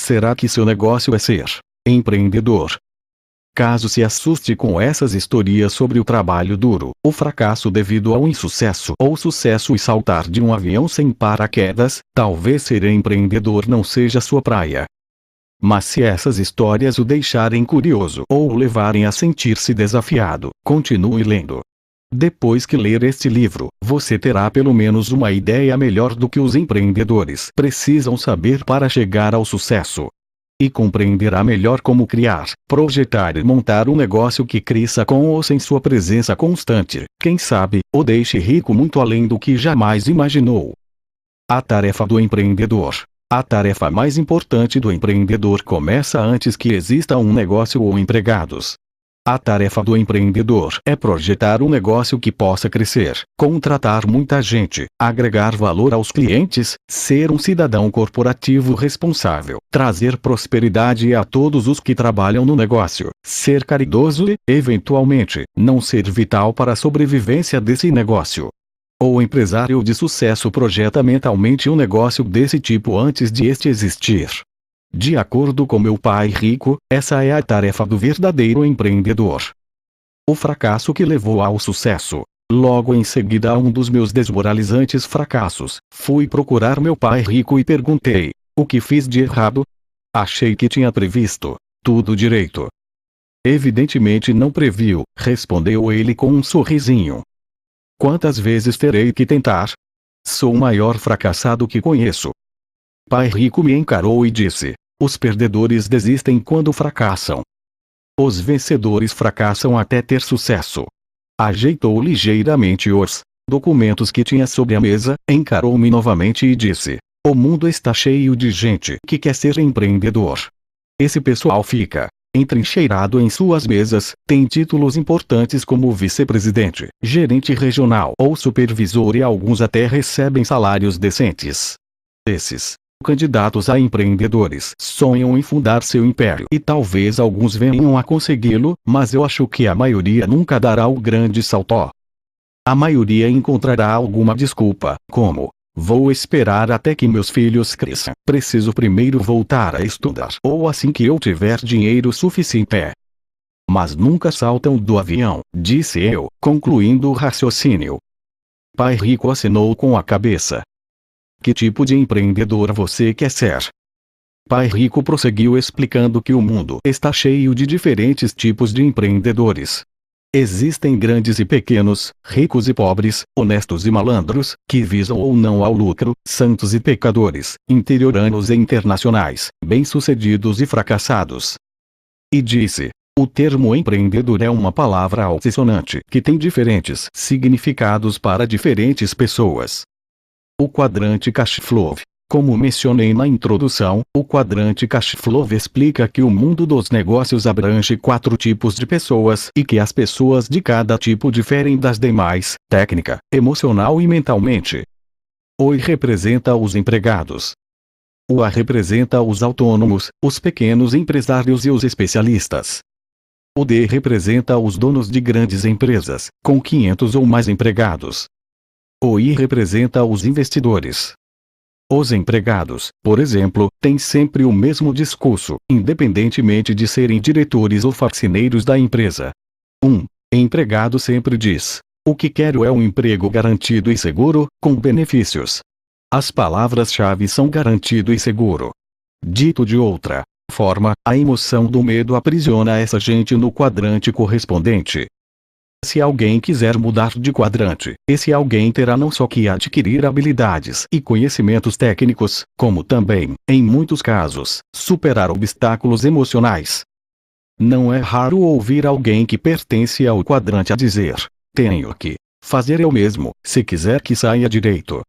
Será que seu negócio é ser empreendedor? Caso se assuste com essas histórias sobre o trabalho duro, o fracasso devido ao insucesso ou sucesso e saltar de um avião sem paraquedas, talvez ser empreendedor não seja sua praia. Mas se essas histórias o deixarem curioso ou o levarem a sentir-se desafiado, continue lendo. Depois que ler este livro, você terá pelo menos uma ideia melhor do que os empreendedores precisam saber para chegar ao sucesso. E compreenderá melhor como criar, projetar e montar um negócio que cresça com ou sem sua presença constante, quem sabe, o deixe rico muito além do que jamais imaginou. A tarefa do empreendedor. A tarefa mais importante do empreendedor começa antes que exista um negócio ou empregados. A tarefa do empreendedor é projetar um negócio que possa crescer, contratar muita gente, agregar valor aos clientes, ser um cidadão corporativo responsável, trazer prosperidade a todos os que trabalham no negócio, ser caridoso e, eventualmente, não ser vital para a sobrevivência desse negócio. O empresário de sucesso projeta mentalmente um negócio desse tipo antes de este existir. De acordo com meu pai rico, essa é a tarefa do verdadeiro empreendedor. O fracasso que levou ao sucesso. Logo em seguida a um dos meus desmoralizantes fracassos, fui procurar meu pai rico e perguntei: o que fiz de errado? Achei que tinha previsto tudo direito. Evidentemente não previu, respondeu ele com um sorrisinho. Quantas vezes terei que tentar? Sou o maior fracassado que conheço. Pai rico me encarou e disse: os perdedores desistem quando fracassam. Os vencedores fracassam até ter sucesso. Ajeitou ligeiramente os documentos que tinha sobre a mesa, encarou-me novamente e disse: o mundo está cheio de gente que quer ser empreendedor. Esse pessoal fica entrincheirado em suas mesas, tem títulos importantes como vice-presidente, gerente regional ou supervisor e alguns até recebem salários decentes. Esses candidatos a empreendedores sonham em fundar seu império e talvez alguns venham a consegui-lo, mas eu acho que a maioria nunca dará o grande salto. A maioria encontrará alguma desculpa, como: vou esperar até que meus filhos cresçam, preciso primeiro voltar a estudar, ou assim que eu tiver dinheiro suficiente. Mas nunca saltam do avião, disse eu, concluindo o raciocínio. Pai rico acenou com a cabeça. Que tipo de empreendedor você quer ser? Pai rico prosseguiu explicando que o mundo está cheio de diferentes tipos de empreendedores. Existem grandes e pequenos, ricos e pobres, honestos e malandros, que visam ou não ao lucro, santos e pecadores, interioranos e internacionais, bem-sucedidos e fracassados. E disse: o termo empreendedor é uma palavra altissonante que tem diferentes significados para diferentes pessoas. O quadrante cash flow. Como mencionei na introdução, o quadrante cash flow explica que o mundo dos negócios abrange 4 tipos de pessoas e que as pessoas de cada tipo diferem das demais, técnica, emocional e mentalmente. O I representa os empregados. O A representa os autônomos, os pequenos empresários e os especialistas. O D representa os donos de grandes empresas, com 500 ou mais empregados. O I representa os investidores. Os empregados, por exemplo, têm sempre o mesmo discurso, independentemente de serem diretores ou faxineiros da empresa. Um empregado sempre diz: o que quero é um emprego garantido e seguro, com benefícios. As palavras-chave são garantido e seguro. Dito de outra forma, a emoção do medo aprisiona essa gente no quadrante correspondente. Se alguém quiser mudar de quadrante, esse alguém terá não só que adquirir habilidades e conhecimentos técnicos, como também, em muitos casos, superar obstáculos emocionais. Não é raro ouvir alguém que pertence ao quadrante a dizer: tenho que fazer eu mesmo, se quiser que saia direito.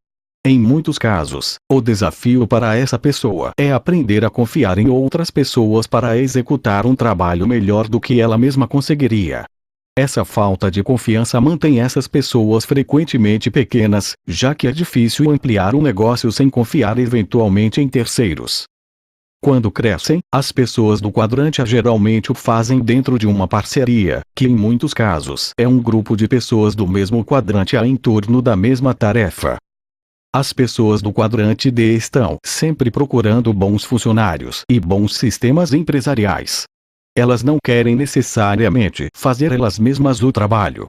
Em muitos casos, o desafio para essa pessoa é aprender a confiar em outras pessoas para executar um trabalho melhor do que ela mesma conseguiria. Essa falta de confiança mantém essas pessoas frequentemente pequenas, já que é difícil ampliar um negócio sem confiar eventualmente em terceiros. Quando crescem, as pessoas do quadrante A geralmente o fazem dentro de uma parceria, que em muitos casos é um grupo de pessoas do mesmo quadrante A em torno da mesma tarefa. As pessoas do quadrante D estão sempre procurando bons funcionários e bons sistemas empresariais. Elas não querem necessariamente fazer elas mesmas o trabalho.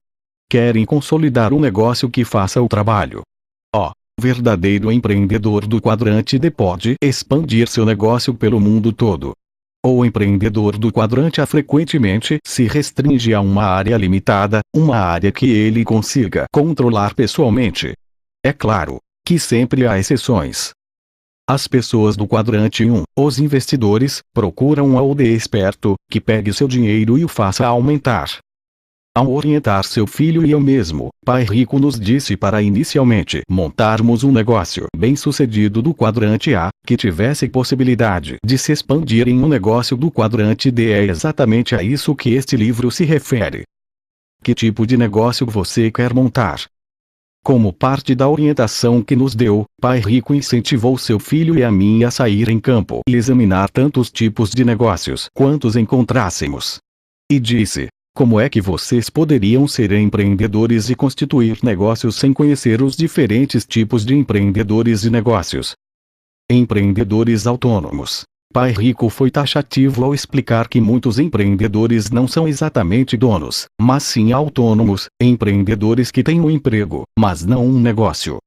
Querem consolidar um negócio que faça o trabalho. O verdadeiro empreendedor do quadrante D pode expandir seu negócio pelo mundo todo. O empreendedor do quadrante A frequentemente se restringe a uma área limitada, uma área que ele consiga controlar pessoalmente. É claro que sempre há exceções. As pessoas do quadrante 1, os investidores, procuram um AUD esperto, que pegue seu dinheiro e o faça aumentar. Ao orientar seu filho e eu mesmo, Pai Rico nos disse para inicialmente montarmos um negócio bem-sucedido do quadrante A, que tivesse possibilidade de se expandir em um negócio do quadrante D. É exatamente a isso que este livro se refere. Que tipo de negócio você quer montar? Como parte da orientação que nos deu, Pai Rico incentivou seu filho e a mim a sair em campo e examinar tantos tipos de negócios quantos encontrássemos. E disse: como é que vocês poderiam ser empreendedores e constituir negócios sem conhecer os diferentes tipos de empreendedores e negócios? Empreendedores autônomos. Pai Rico foi taxativo ao explicar que muitos empreendedores não são exatamente donos, mas sim autônomos, empreendedores que têm um emprego, mas não um negócio.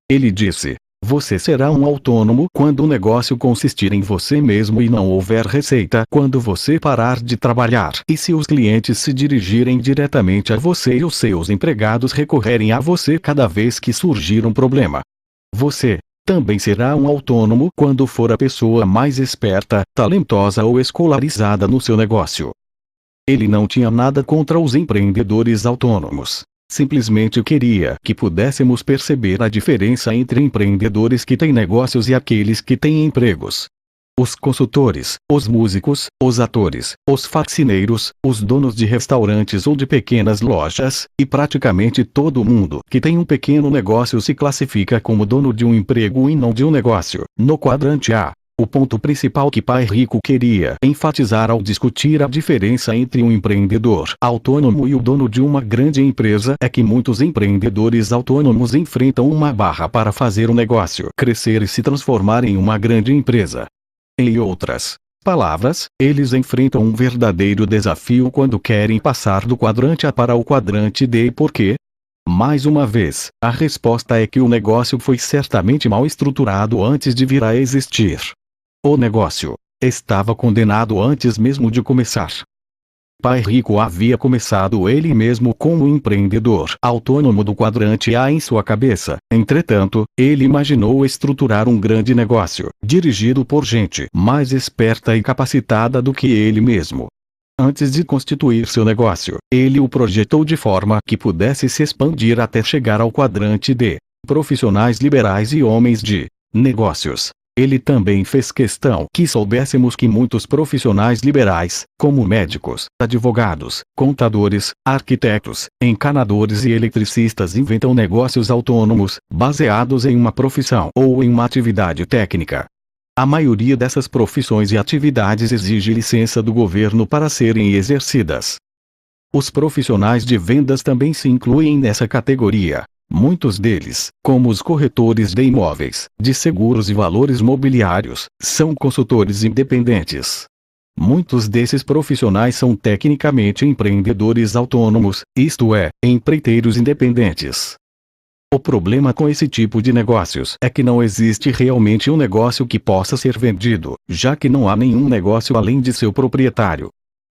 Ele disse: você será um autônomo quando o negócio consistir em você mesmo e não houver receita quando você parar de trabalhar e se os clientes se dirigirem diretamente a você e os seus empregados recorrerem a você cada vez que surgir um problema. Você também será um autônomo quando for a pessoa mais esperta, talentosa ou escolarizada no seu negócio. Ele não tinha nada contra os empreendedores autônomos. Simplesmente queria que pudéssemos perceber a diferença entre empreendedores que têm negócios e aqueles que têm empregos. Os consultores, os músicos, os atores, os faxineiros, os donos de restaurantes ou de pequenas lojas, e praticamente todo mundo que tem um pequeno negócio se classifica como dono de um emprego e não de um negócio. No quadrante A, o ponto principal que Pai Rico queria enfatizar ao discutir a diferença entre um empreendedor autônomo e o dono de uma grande empresa é que muitos empreendedores autônomos enfrentam uma barra para fazer um negócio crescer e se transformar em uma grande empresa. Em outras palavras, eles enfrentam um verdadeiro desafio quando querem passar do quadrante A para o quadrante D. Por quê? Mais uma vez, a resposta é que o negócio foi certamente mal estruturado antes de vir a existir. O negócio estava condenado antes mesmo de começar. Pai Rico havia começado ele mesmo como empreendedor autônomo do quadrante A em sua cabeça. Entretanto, ele imaginou estruturar um grande negócio, dirigido por gente mais esperta e capacitada do que ele mesmo. Antes de constituir seu negócio, ele o projetou de forma que pudesse se expandir até chegar ao quadrante D. Profissionais liberais e homens de negócios. Ele também fez questão que soubéssemos que muitos profissionais liberais, como médicos, advogados, contadores, arquitetos, encanadores e eletricistas inventam negócios autônomos, baseados em uma profissão ou em uma atividade técnica. A maioria dessas profissões e atividades exige licença do governo para serem exercidas. Os profissionais de vendas também se incluem nessa categoria. Muitos deles, como os corretores de imóveis, de seguros e valores mobiliários, são consultores independentes. Muitos desses profissionais são tecnicamente empreendedores autônomos, isto é, empreiteiros independentes. O problema com esse tipo de negócios é que não existe realmente um negócio que possa ser vendido, já que não há nenhum negócio além de seu proprietário.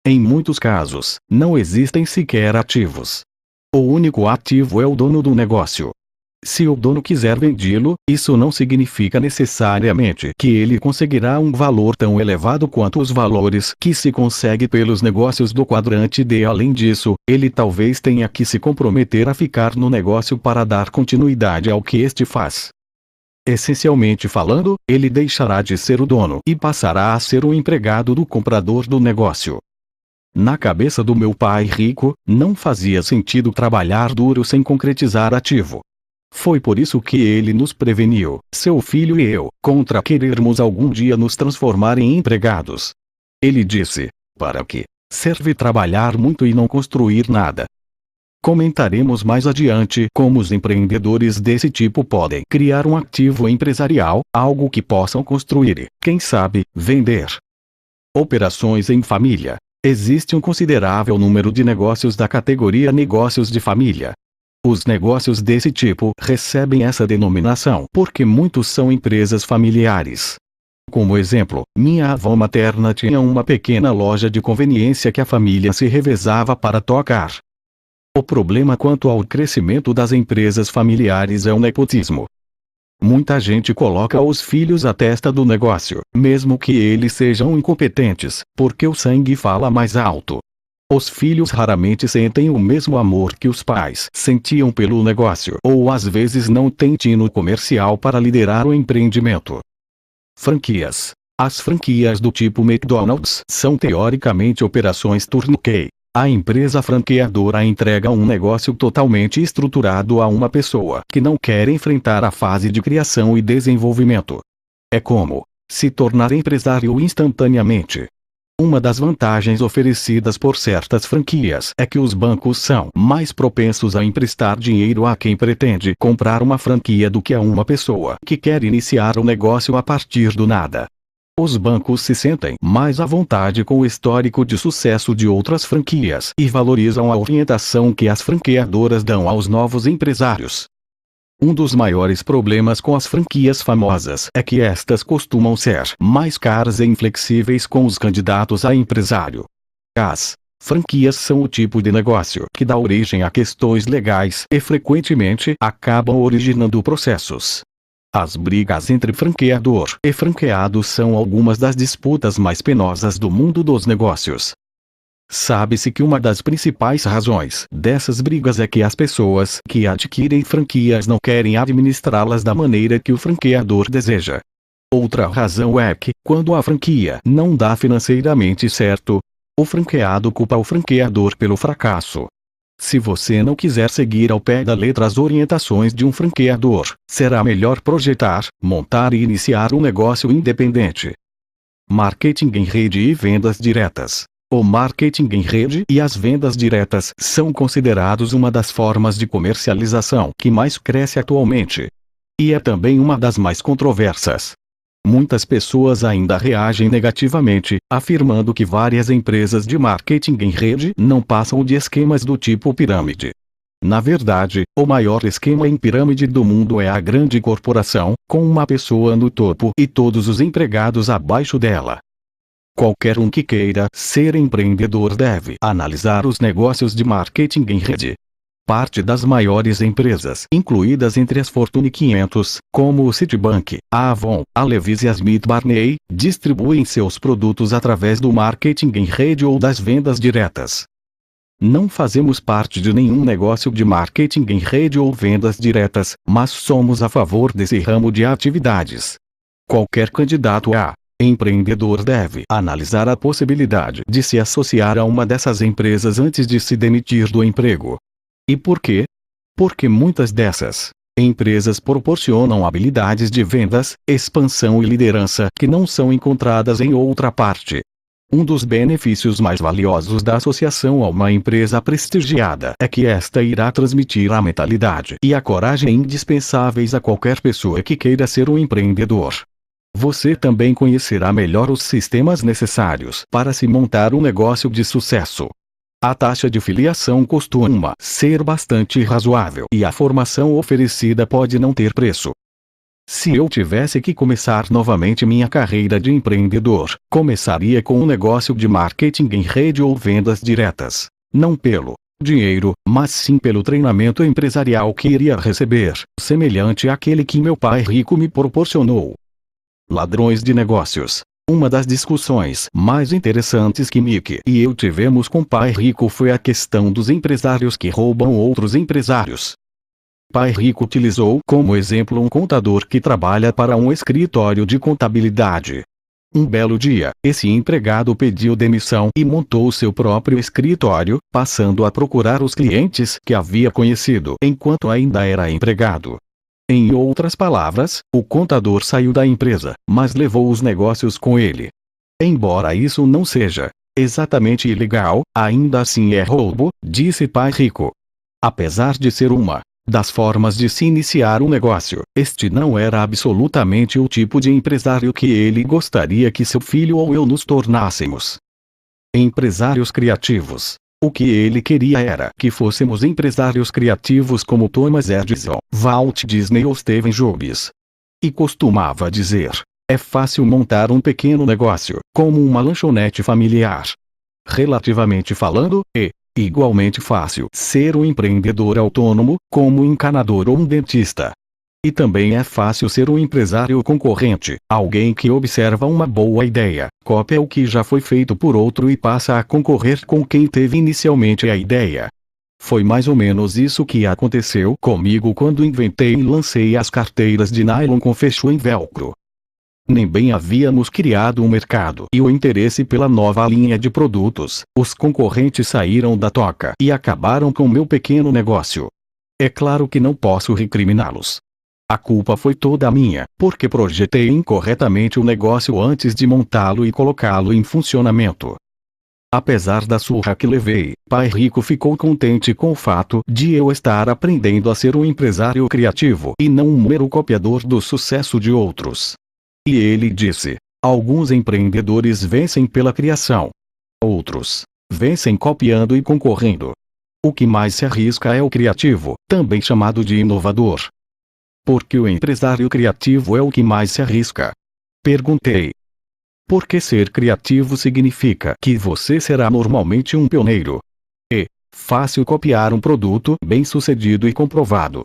Em muitos casos, não existem sequer ativos. O único ativo é o dono do negócio. Se o dono quiser vendê-lo, isso não significa necessariamente que ele conseguirá um valor tão elevado quanto os valores que se consegue pelos negócios do quadrante D. Além disso, ele talvez tenha que se comprometer a ficar no negócio para dar continuidade ao que este faz. Essencialmente falando, ele deixará de ser o dono e passará a ser o empregado do comprador do negócio. Na cabeça do meu pai rico, não fazia sentido trabalhar duro sem concretizar ativo. Foi por isso que ele nos preveniu, seu filho e eu, contra querermos algum dia nos transformar em empregados. Ele disse: para que serve trabalhar muito e não construir nada? Comentaremos mais adiante como os empreendedores desse tipo podem criar um ativo empresarial, algo que possam construir e, quem sabe, vender. Operações em família. Existe um considerável número de negócios da categoria negócios de família. Os negócios desse tipo recebem essa denominação porque muitos são empresas familiares. Como exemplo, minha avó materna tinha uma pequena loja de conveniência que a família se revezava para tocar. O problema quanto ao crescimento das empresas familiares é o nepotismo. Muita gente coloca os filhos à testa do negócio, mesmo que eles sejam incompetentes, porque o sangue fala mais alto. Os filhos raramente sentem o mesmo amor que os pais sentiam pelo negócio, ou às vezes não têm tino comercial para liderar o empreendimento. Franquias. As franquias do tipo McDonald's são teoricamente operações turnkey. A empresa franqueadora entrega um negócio totalmente estruturado a uma pessoa que não quer enfrentar a fase de criação e desenvolvimento. É como se tornar empresário instantaneamente. Uma das vantagens oferecidas por certas franquias é que os bancos são mais propensos a emprestar dinheiro a quem pretende comprar uma franquia do que a uma pessoa que quer iniciar o negócio a partir do nada. Os bancos se sentem mais à vontade com o histórico de sucesso de outras franquias e valorizam a orientação que as franqueadoras dão aos novos empresários. Um dos maiores problemas com as franquias famosas é que estas costumam ser mais caras e inflexíveis com os candidatos a empresário. As franquias são o tipo de negócio que dá origem a questões legais e frequentemente acabam originando processos. As brigas entre franqueador e franqueado são algumas das disputas mais penosas do mundo dos negócios. Sabe-se que uma das principais razões dessas brigas é que as pessoas que adquirem franquias não querem administrá-las da maneira que o franqueador deseja. Outra razão é que, quando a franquia não dá financeiramente certo, o franqueado culpa o franqueador pelo fracasso. Se você não quiser seguir ao pé da letra as orientações de um franqueador, será melhor projetar, montar e iniciar um negócio independente. Marketing em rede e vendas diretas. O marketing em rede e as vendas diretas são considerados uma das formas de comercialização que mais cresce atualmente. E é também uma das mais controversas. Muitas pessoas ainda reagem negativamente, afirmando que várias empresas de marketing em rede não passam de esquemas do tipo pirâmide. Na verdade, o maior esquema em pirâmide do mundo é a grande corporação, com uma pessoa no topo e todos os empregados abaixo dela. Qualquer um que queira ser empreendedor deve analisar os negócios de marketing em rede. Parte das maiores empresas incluídas entre as Fortune 500, como o Citibank, a Avon, a Levi's e a Smith Barney, distribuem seus produtos através do marketing em rede ou das vendas diretas. Não fazemos parte de nenhum negócio de marketing em rede ou vendas diretas, mas somos a favor desse ramo de atividades. Qualquer candidato a empreendedor deve analisar a possibilidade de se associar a uma dessas empresas antes de se demitir do emprego. E por quê? Porque muitas dessas empresas proporcionam habilidades de vendas, expansão e liderança que não são encontradas em outra parte. Um dos benefícios mais valiosos da associação a uma empresa prestigiada é que esta irá transmitir a mentalidade e a coragem indispensáveis a qualquer pessoa que queira ser um empreendedor. Você também conhecerá melhor os sistemas necessários para se montar um negócio de sucesso. A taxa de filiação costuma ser bastante razoável e a formação oferecida pode não ter preço. Se eu tivesse que começar novamente minha carreira de empreendedor, começaria com um negócio de marketing em rede ou vendas diretas. Não pelo dinheiro, mas sim pelo treinamento empresarial que iria receber, semelhante àquele que meu pai rico me proporcionou. Ladrões de negócios. Uma das discussões mais interessantes que Mickey e eu tivemos com Pai Rico foi a questão dos empresários que roubam outros empresários. Pai Rico utilizou como exemplo um contador que trabalha para um escritório de contabilidade. Um belo dia, esse empregado pediu demissão e montou seu próprio escritório, passando a procurar os clientes que havia conhecido enquanto ainda era empregado. Em outras palavras, o contador saiu da empresa, mas levou os negócios com ele. Embora isso não seja exatamente ilegal, ainda assim é roubo, disse Pai Rico. Apesar de ser uma das formas de se iniciar um negócio, este não era absolutamente o tipo de empresário que ele gostaria que seu filho ou eu nos tornássemos. Empresários criativos. O que ele queria era que fôssemos empresários criativos como Thomas Edison, Walt Disney ou Steve Jobs. E costumava dizer: é fácil montar um pequeno negócio, como uma lanchonete familiar. Relativamente falando, igualmente fácil ser um empreendedor autônomo, como um encanador ou um dentista. E também é fácil ser um empresário concorrente, alguém que observa uma boa ideia, copia o que já foi feito por outro e passa a concorrer com quem teve inicialmente a ideia. Foi mais ou menos isso que aconteceu comigo quando inventei e lancei as carteiras de nylon com fecho em velcro. Nem bem havíamos criado um mercado e o interesse pela nova linha de produtos, os concorrentes saíram da toca e acabaram com meu pequeno negócio. É claro que não posso recriminá-los. A culpa foi toda minha, porque projetei incorretamente o negócio antes de montá-lo e colocá-lo em funcionamento. Apesar da surra que levei, Pai Rico ficou contente com o fato de eu estar aprendendo a ser um empresário criativo e não um mero copiador do sucesso de outros. E ele disse: alguns empreendedores vencem pela criação. Outros vencem copiando e concorrendo. O que mais se arrisca é o criativo, também chamado de inovador. Porque o empresário criativo é o que mais se arrisca? Perguntei. Porque ser criativo significa que você será normalmente um pioneiro. É fácil copiar um produto bem-sucedido e comprovado.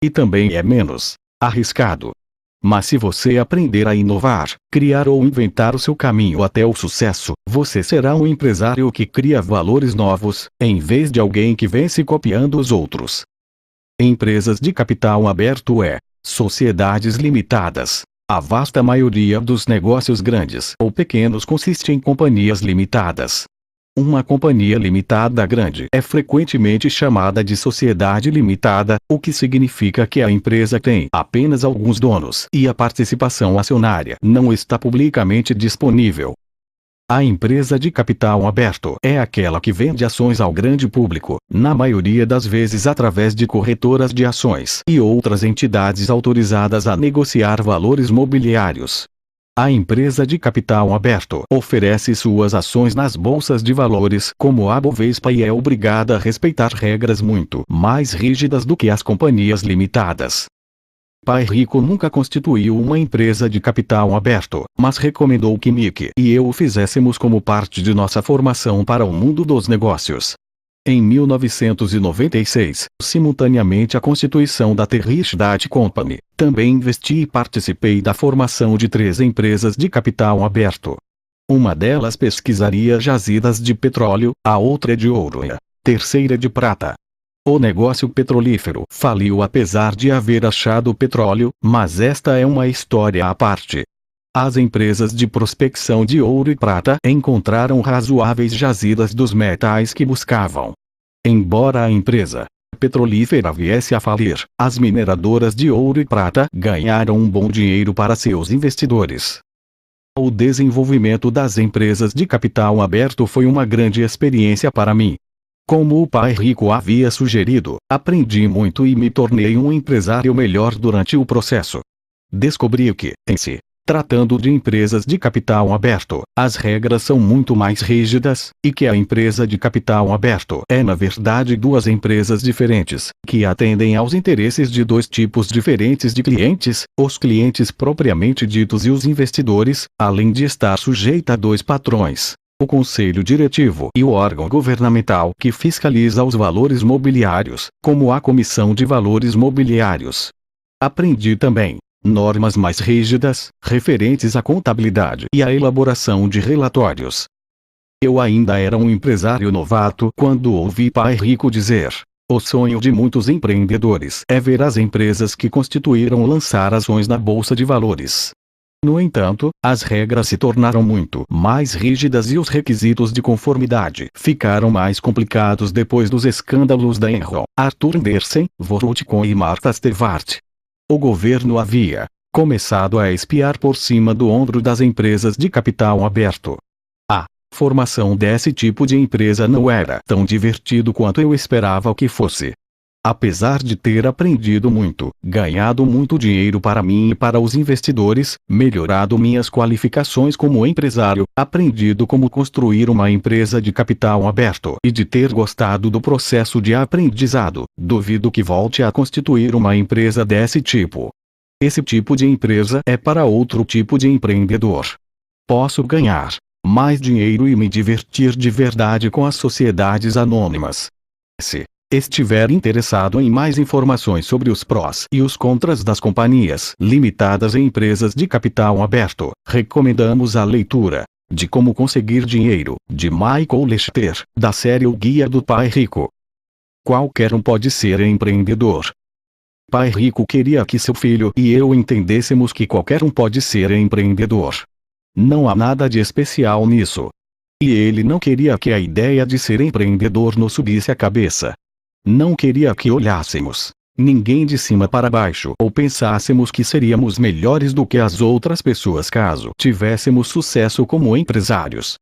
E também é menos arriscado. Mas se você aprender a inovar, criar ou inventar o seu caminho até o sucesso, você será um empresário que cria valores novos, em vez de alguém que vence copiando os outros. Empresas de capital aberto sociedades limitadas. A vasta maioria dos negócios grandes ou pequenos consiste em companhias limitadas. Uma companhia limitada grande é frequentemente chamada de sociedade limitada, o que significa que a empresa tem apenas alguns donos e a participação acionária não está publicamente disponível. A empresa de capital aberto é aquela que vende ações ao grande público, na maioria das vezes através de corretoras de ações e outras entidades autorizadas a negociar valores mobiliários. A empresa de capital aberto oferece suas ações nas bolsas de valores como a Bovespa e é obrigada a respeitar regras muito mais rígidas do que as companhias limitadas. Pai Rico nunca constituiu uma empresa de capital aberto, mas recomendou que Mickey e eu o fizéssemos como parte de nossa formação para o mundo dos negócios. Em 1996, simultaneamente à constituição da Terrish Data Company, também investi e participei da formação de 3 empresas de capital aberto. Uma delas pesquisaria jazidas de petróleo, a outra é de ouro e a terceira de prata. O negócio petrolífero faliu apesar de haver achado petróleo, mas esta é uma história à parte. As empresas de prospecção de ouro e prata encontraram razoáveis jazidas dos metais que buscavam. Embora a empresa petrolífera viesse a falir, as mineradoras de ouro e prata ganharam um bom dinheiro para seus investidores. O desenvolvimento das empresas de capital aberto foi uma grande experiência para mim. Como o Pai Rico havia sugerido, aprendi muito e me tornei um empresário melhor durante o processo. Descobri que, em se tratando de empresas de capital aberto, as regras são muito mais rígidas, e que a empresa de capital aberto é na verdade 2 empresas diferentes, que atendem aos interesses de 2 tipos diferentes de clientes, os clientes propriamente ditos e os investidores, além de estar sujeita a 2 patrões. O Conselho Diretivo e o órgão governamental que fiscaliza os valores mobiliários, como a Comissão de Valores Mobiliários. Aprendi também normas mais rígidas, referentes à contabilidade e à elaboração de relatórios. Eu ainda era um empresário novato quando ouvi Pai Rico dizer: o sonho de muitos empreendedores é ver as empresas que constituíram lançar ações na Bolsa de Valores. No entanto, as regras se tornaram muito mais rígidas e os requisitos de conformidade ficaram mais complicados depois dos escândalos da Enron, Arthur Andersen, WorldCom e Martha Stewart. O governo havia começado a espiar por cima do ombro das empresas de capital aberto. A formação desse tipo de empresa não era tão divertido quanto eu esperava que fosse. Apesar de ter aprendido muito, ganhado muito dinheiro para mim e para os investidores, melhorado minhas qualificações como empresário, aprendido como construir uma empresa de capital aberto e de ter gostado do processo de aprendizado, duvido que volte a constituir uma empresa desse tipo. Esse tipo de empresa é para outro tipo de empreendedor. Posso ganhar mais dinheiro e me divertir de verdade com as sociedades anônimas. Se estiver interessado em mais informações sobre os prós e os contras das companhias limitadas e empresas de capital aberto, recomendamos a leitura de Como Conseguir Dinheiro, de Michael Lester, da série O Guia do Pai Rico. Qualquer um pode ser empreendedor. Pai Rico queria que seu filho e eu entendêssemos que qualquer um pode ser empreendedor. Não há nada de especial nisso. E ele não queria que a ideia de ser empreendedor nos subisse a cabeça. Não queria que olhássemos ninguém de cima para baixo ou pensássemos que seríamos melhores do que as outras pessoas caso tivéssemos sucesso como empresários.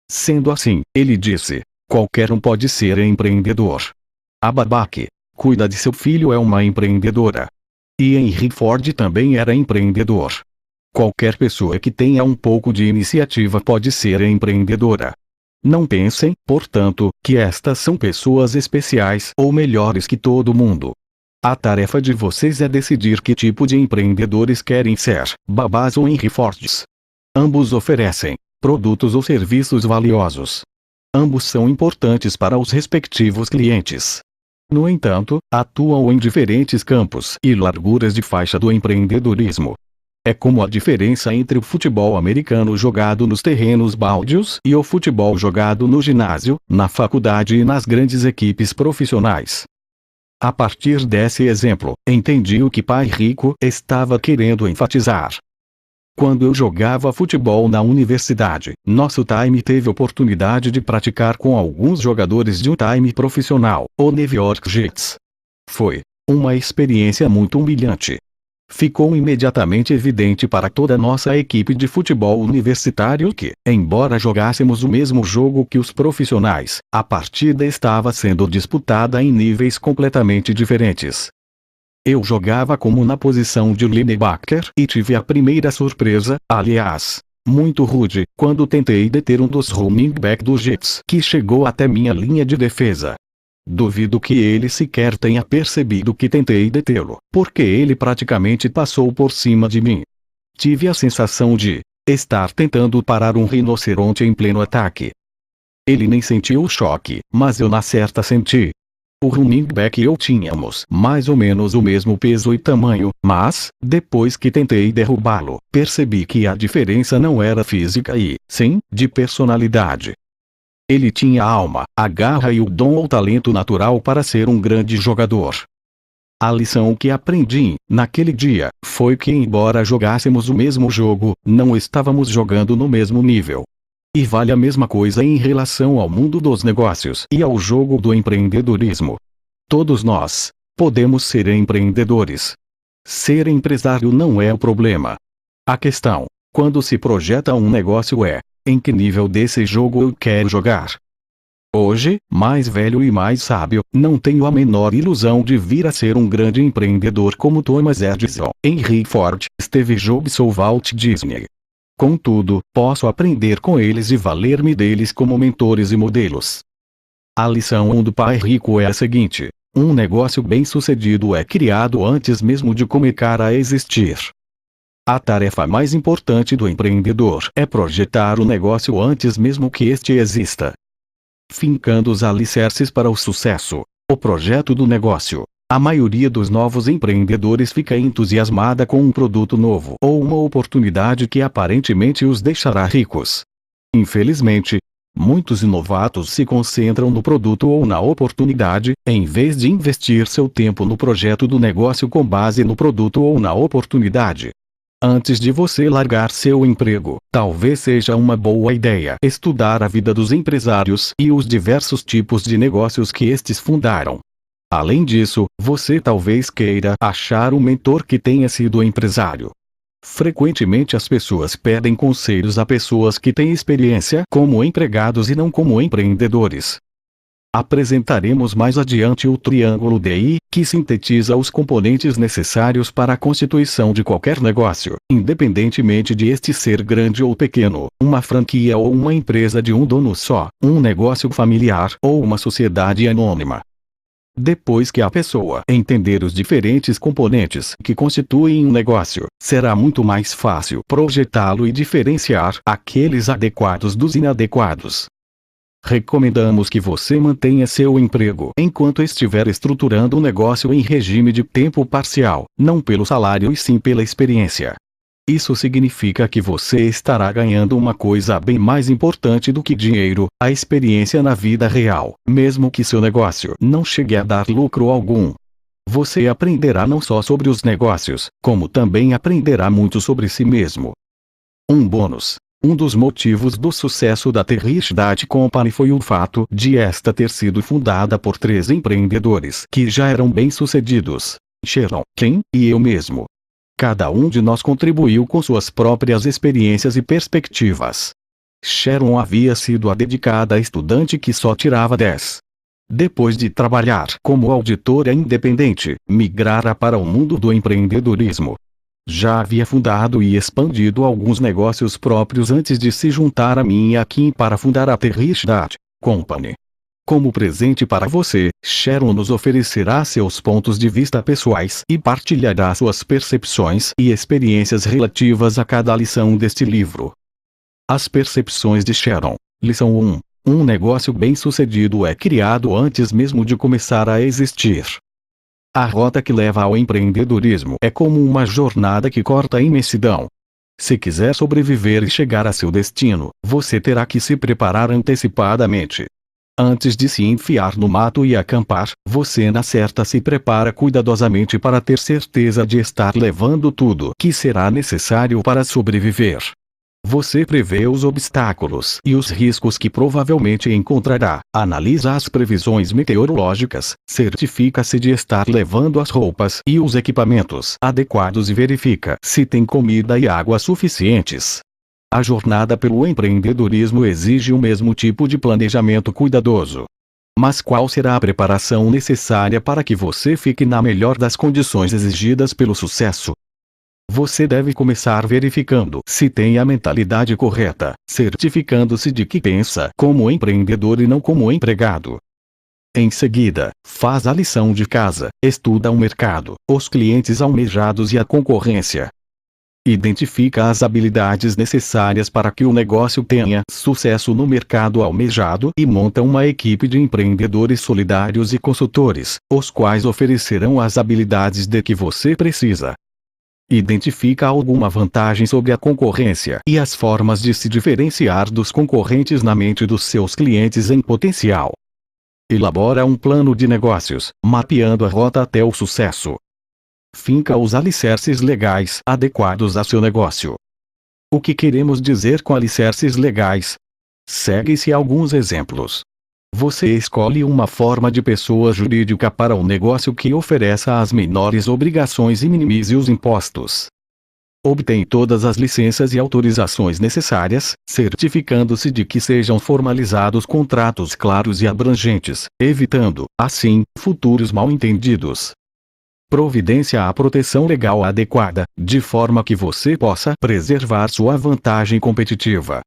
Sendo assim, ele disse: qualquer um pode ser empreendedor. A babá que cuida de seu filho é uma empreendedora. E Henry Ford também era empreendedor. Qualquer pessoa que tenha um pouco de iniciativa pode ser empreendedora. Não pensem, portanto, que estas são pessoas especiais ou melhores que todo mundo. A tarefa de vocês é decidir que tipo de empreendedores querem ser, babás ou Henry Fords. Ambos oferecem produtos ou serviços valiosos. Ambos são importantes para os respectivos clientes. No entanto, atuam em diferentes campos e larguras de faixa do empreendedorismo. É como a diferença entre o futebol americano jogado nos terrenos baldios e o futebol jogado no ginásio, na faculdade e nas grandes equipes profissionais. A partir desse exemplo, entendi o que Pai Rico estava querendo enfatizar. Quando eu jogava futebol na universidade, nosso time teve oportunidade de praticar com alguns jogadores de um time profissional, o New York Jets. Foi uma experiência muito humilhante. Ficou imediatamente evidente para toda a nossa equipe de futebol universitário que, embora jogássemos o mesmo jogo que os profissionais, a partida estava sendo disputada em níveis completamente diferentes. Eu jogava como na posição de linebacker e tive a primeira surpresa, aliás, muito rude, quando tentei deter um dos running back dos Jets que chegou até minha linha de defesa. Duvido que ele sequer tenha percebido que tentei detê-lo, porque ele praticamente passou por cima de mim. Tive a sensação de estar tentando parar um rinoceronte em pleno ataque. Ele nem sentiu o choque, mas eu na certa senti. O running back e eu tínhamos mais ou menos o mesmo peso e tamanho, mas, depois que tentei derrubá-lo, percebi que a diferença não era física e, sim, de personalidade. Ele tinha a alma, a garra e o dom ou talento natural para ser um grande jogador. A lição que aprendi, naquele dia, foi que embora jogássemos o mesmo jogo, não estávamos jogando no mesmo nível. E vale a mesma coisa em relação ao mundo dos negócios e ao jogo do empreendedorismo. Todos nós podemos ser empreendedores. Ser empresário não é o problema. A questão, quando se projeta um negócio é: em que nível desse jogo eu quero jogar? Hoje, mais velho e mais sábio, não tenho a menor ilusão de vir a ser um grande empreendedor como Thomas Edison, Henry Ford, Steve Jobs ou Walt Disney. Contudo, posso aprender com eles e valer-me deles como mentores e modelos. A lição 1 do Pai Rico é a seguinte: um negócio bem-sucedido é criado antes mesmo de começar a existir. A tarefa mais importante do empreendedor é projetar o negócio antes mesmo que este exista. Fincando os alicerces para o sucesso, o projeto do negócio. A maioria dos novos empreendedores fica entusiasmada com um produto novo ou uma oportunidade que aparentemente os deixará ricos. Infelizmente, muitos novatos se concentram no produto ou na oportunidade, em vez de investir seu tempo no projeto do negócio com base no produto ou na oportunidade. Antes de você largar seu emprego, talvez seja uma boa ideia estudar a vida dos empresários e os diversos tipos de negócios que estes fundaram. Além disso, você talvez queira achar um mentor que tenha sido empresário. Frequentemente as pessoas pedem conselhos a pessoas que têm experiência como empregados e não como empreendedores. Apresentaremos mais adiante o triângulo DI, que sintetiza os componentes necessários para a constituição de qualquer negócio, independentemente de este ser grande ou pequeno, uma franquia ou uma empresa de um dono só, um negócio familiar ou uma sociedade anônima. Depois que a pessoa entender os diferentes componentes que constituem um negócio, será muito mais fácil projetá-lo e diferenciar aqueles adequados dos inadequados. Recomendamos que você mantenha seu emprego enquanto estiver estruturando o negócio em regime de tempo parcial, não pelo salário e sim pela experiência. Isso significa que você estará ganhando uma coisa bem mais importante do que dinheiro, a experiência na vida real, mesmo que seu negócio não chegue a dar lucro algum. Você aprenderá não só sobre os negócios, como também aprenderá muito sobre si mesmo. Um bônus. Um dos motivos do sucesso da The Rich Dad Company foi o fato de esta ter sido fundada por 3 empreendedores que já eram bem-sucedidos: Sharon, Ken e eu mesmo. Cada um de nós contribuiu com suas próprias experiências e perspectivas. Sharon havia sido a dedicada estudante que só tirava 10. Depois de trabalhar como auditora independente, migrara para o mundo do empreendedorismo. Já havia fundado e expandido alguns negócios próprios antes de se juntar a mim e a Kim para fundar a The Rich Dad Company. Como presente para você, Sharon nos oferecerá seus pontos de vista pessoais e partilhará suas percepções e experiências relativas a cada lição deste livro. As percepções de Sharon. Lição 1. Um negócio bem-sucedido é criado antes mesmo de começar a existir. A rota que leva ao empreendedorismo é como uma jornada que corta a imensidão. Se quiser sobreviver e chegar a seu destino, você terá que se preparar antecipadamente. Antes de se enfiar no mato e acampar, você na certa se prepara cuidadosamente para ter certeza de estar levando tudo que será necessário para sobreviver. Você prevê os obstáculos e os riscos que provavelmente encontrará, analisa as previsões meteorológicas, certifica-se de estar levando as roupas e os equipamentos adequados e verifica se tem comida e água suficientes. A jornada pelo empreendedorismo exige o mesmo tipo de planejamento cuidadoso. Mas qual será a preparação necessária para que você fique na melhor das condições exigidas pelo sucesso? Você deve começar verificando se tem a mentalidade correta, certificando-se de que pensa como empreendedor e não como empregado. Em seguida, faz a lição de casa, estuda o mercado, os clientes almejados e a concorrência. Identifica as habilidades necessárias para que o negócio tenha sucesso no mercado almejado e monta uma equipe de empreendedores solidários e consultores, os quais oferecerão as habilidades de que você precisa. Identifica alguma vantagem sobre a concorrência e as formas de se diferenciar dos concorrentes na mente dos seus clientes em potencial. Elabora um plano de negócios, mapeando a rota até o sucesso. Finca os alicerces legais adequados a seu negócio. O que queremos dizer com alicerces legais? Segue-se alguns exemplos. Você escolhe uma forma de pessoa jurídica para o negócio que ofereça as menores obrigações e minimize os impostos. Obtém todas as licenças e autorizações necessárias, certificando-se de que sejam formalizados contratos claros e abrangentes, evitando, assim, futuros mal-entendidos. Providencia a proteção legal adequada, de forma que você possa preservar sua vantagem competitiva.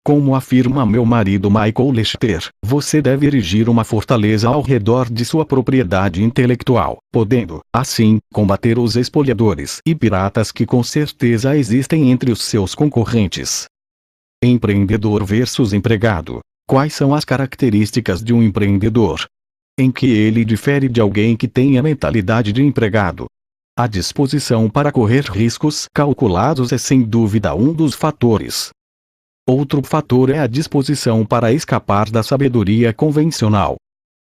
Como afirma meu marido Michael Lester, você deve erigir uma fortaleza ao redor de sua propriedade intelectual, podendo, assim, combater os espoliadores e piratas que com certeza existem entre os seus concorrentes. Empreendedor versus empregado. Quais são as características de um empreendedor? Em que ele difere de alguém que tem a mentalidade de empregado? A disposição para correr riscos calculados é sem dúvida um dos fatores. Outro fator é a disposição para escapar da sabedoria convencional.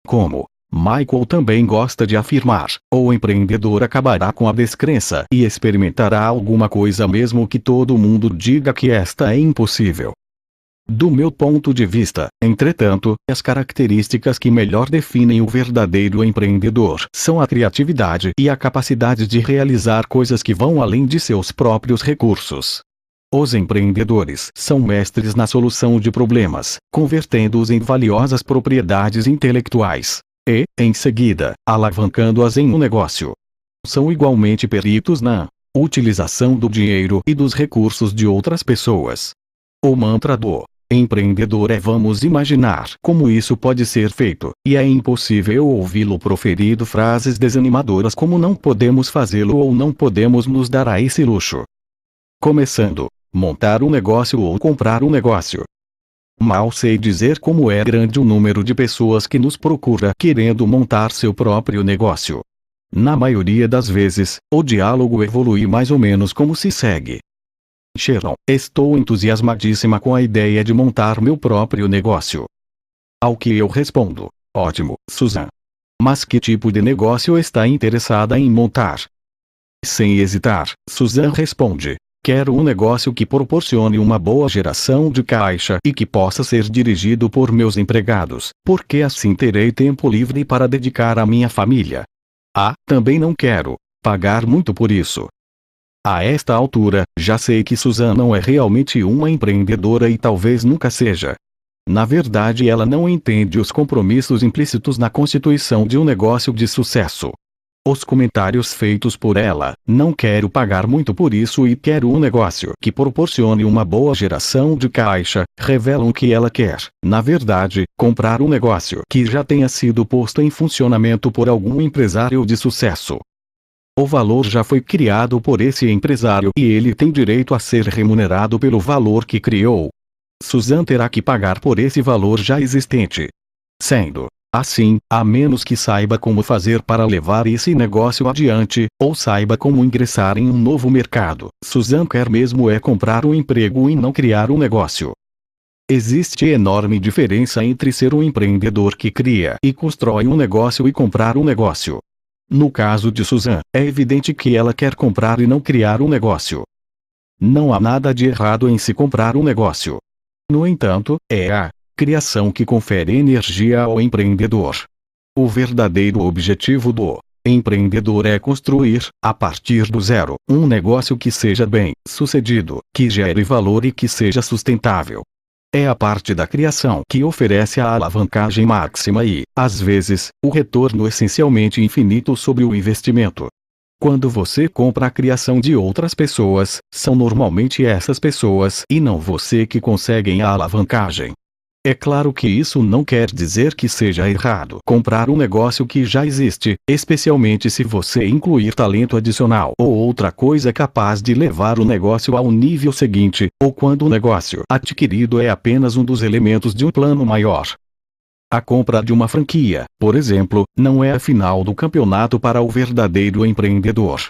Como Michael também gosta de afirmar, o empreendedor acabará com a descrença e experimentará alguma coisa mesmo que todo mundo diga que esta é impossível. Do meu ponto de vista, entretanto, as características que melhor definem o verdadeiro empreendedor são a criatividade e a capacidade de realizar coisas que vão além de seus próprios recursos. Os empreendedores são mestres na solução de problemas, convertendo-os em valiosas propriedades intelectuais. E, em seguida, alavancando-as em um negócio. São igualmente peritos na utilização do dinheiro e dos recursos de outras pessoas. O mantra do empreendedor é: vamos imaginar como isso pode ser feito, e é impossível ouvi-lo proferido frases desanimadoras como não podemos fazê-lo ou não podemos nos dar a esse luxo. Começando, montar um negócio ou comprar um negócio. Mal sei dizer como é grande o número de pessoas que nos procura querendo montar seu próprio negócio. Na maioria das vezes, o diálogo evolui mais ou menos como se segue. Sharon, estou entusiasmadíssima com a ideia de montar meu próprio negócio. Ao que eu respondo: ótimo, Susan. Mas que tipo de negócio está interessada em montar? Sem hesitar, Susan responde: quero um negócio que proporcione uma boa geração de caixa e que possa ser dirigido por meus empregados, porque assim terei tempo livre para dedicar à minha família. Também não quero pagar muito por isso. A esta altura, já sei que Susan não é realmente uma empreendedora e talvez nunca seja. Na verdade, ela não entende os compromissos implícitos na constituição de um negócio de sucesso. Os comentários feitos por ela: não quero pagar muito por isso e quero um negócio que proporcione uma boa geração de caixa, revelam que ela quer, na verdade, comprar um negócio que já tenha sido posto em funcionamento por algum empresário de sucesso. O valor já foi criado por esse empresário e ele tem direito a ser remunerado pelo valor que criou. Susan terá que pagar por esse valor já existente. Sendo assim, a menos que saiba como fazer para levar esse negócio adiante, ou saiba como ingressar em um novo mercado, Susan quer mesmo é comprar um emprego e não criar um negócio. Existe enorme diferença entre ser um empreendedor que cria e constrói um negócio e comprar um negócio. No caso de Susan, é evidente que ela quer comprar e não criar um negócio. Não há nada de errado em se comprar um negócio. No entanto, é a criação que confere energia ao empreendedor. O verdadeiro objetivo do empreendedor é construir, a partir do zero, um negócio que seja bem sucedido, que gere valor e que seja sustentável. É a parte da criação que oferece a alavancagem máxima e, às vezes, o retorno essencialmente infinito sobre o investimento. Quando você compra a criação de outras pessoas, são normalmente essas pessoas e não você que conseguem a alavancagem. É claro que isso não quer dizer que seja errado comprar um negócio que já existe, especialmente se você incluir talento adicional ou outra coisa capaz de levar o negócio ao nível seguinte, ou quando o negócio adquirido é apenas um dos elementos de um plano maior. A compra de uma franquia, por exemplo, não é a final do campeonato para o verdadeiro empreendedor.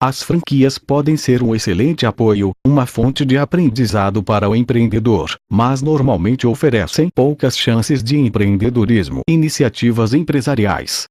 As franquias podem ser um excelente apoio, uma fonte de aprendizado para o empreendedor, mas normalmente oferecem poucas chances de empreendedorismo. Iniciativas empresariais